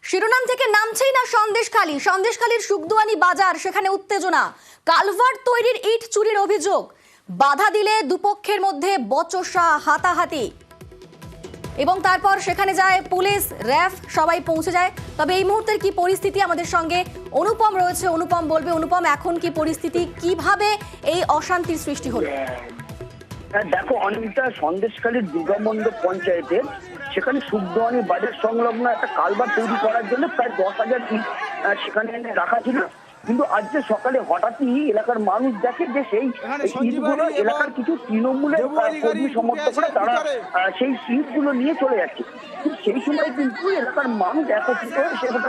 শিরোনাম থেকে নামছেই না সন্দেশখালীর সুখদুয়ানি বাজার, সেখানে উত্তেজনা। কালভার্ট তৈরির ইট চুরির অভিযোগ, বাধা দিলে দুপক্ষের মধ্যে বচসা, হাতাহাতি এবং তারপর সেখানে যায় পুলিশ, র্যাফ, সবাই পৌঁছে যায়। তবে এই মুহূর্তের কি পরিস্থিতি, আমাদের সঙ্গে অনুপম রয়েছে, অনুপম বলবে। অনুপম, এখন কি পরিস্থিতি, কিভাবে এই অশান্তির সৃষ্টি হলো? দেখো অনেকটা সন্দেশখালীর দুর্গামণ্ডপ পঞ্চায়েতের সেখানে সুখদুয়ানি বাজার সংলগ্ন একটা কালভার্ট তৈরি করার জন্য প্রায় 10,000 ইট সেখানে রাখা ছিল। কিন্তু আজকে সকালে হঠাৎই এলাকার মানুষ দেখে যে সেই ইটগুলো এলাকার কিছু তৃণমূলের কর্মী সমর্থকরা তারা সেই ইটগুলো নিয়ে চলে যাচ্ছে। সেই সময় কিন্তু এলাকার মানুষ একত্রিত হয়ে সেটা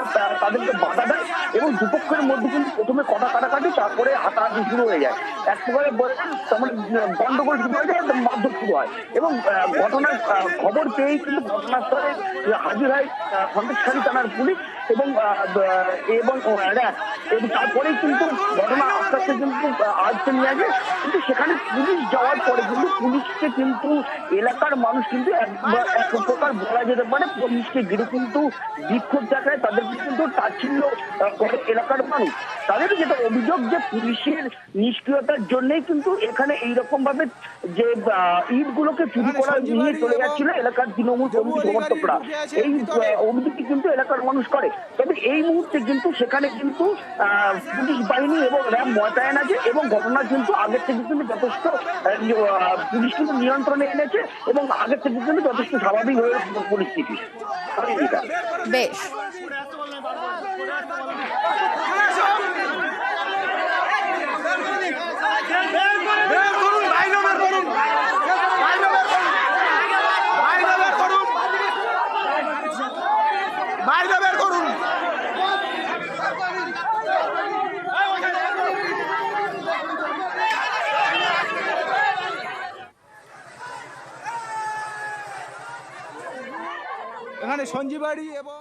তাদেরকে বাধা দেয় এবং দুপক্ষের মধ্যে কিন্তু প্রথমে কথা কাটাকাটি, তারপরে হাতাহাতি শুরু হয়ে যায়। এক প্রকারে গন্ডগোল শুরু হয়ে যায়, মারধর শুরু হয় এবং ঘটনার খবর পেয়েই কিন্তু ঘটনাস্থলে হাজির হয় সন্দেশখালী থানার পুলিশ এবং তারপরেই কিন্তু ঘটনা আস্তে আস্তে কিন্তু আজকে নিয়ে আসে। কিন্তু সেখানে পুলিশ যাওয়ার পরে কিন্তু পুলিশকে কিন্তু এলাকার মানুষ কিন্তু এক প্রকার বলা যেতে পারে পুলিশকে ঘিরে কিন্তু বিক্ষোভ দেখায়, তাদেরকে কিন্তু তাচ্ছিল্য করে এলাকার মানুষ। তাদের যেটা অভিযোগ যে পুলিশের নিষ্ক্রিয়তার জন্যই কিন্তু এখানে এইরকম ভাবে যে ইটগুলোকে চুরি করা নিয়ে চলে যাচ্ছিল এলাকার তৃণমূল কর্মী সমর্থকরা। এই অভিযোগটি কিন্তু এলাকার মানুষ করে। তবে এই মুহূর্তে কিন্তু সেখানে কিন্তু পুলিশ বাহিনী এবং র্যাব মোতায়েন আছে এবং ঘটনা কিন্তু আগের থেকে কিন্তু যথেষ্ট পুলিশ কিন্তু নিয়ন্ত্রণে এনেছে এবং আগের থেকে কিন্তু যথেষ্ট স্বাভাবিক হয়ে পরিস্থিতি। বেশ, এখানে সঞ্জীবাড়ি এবং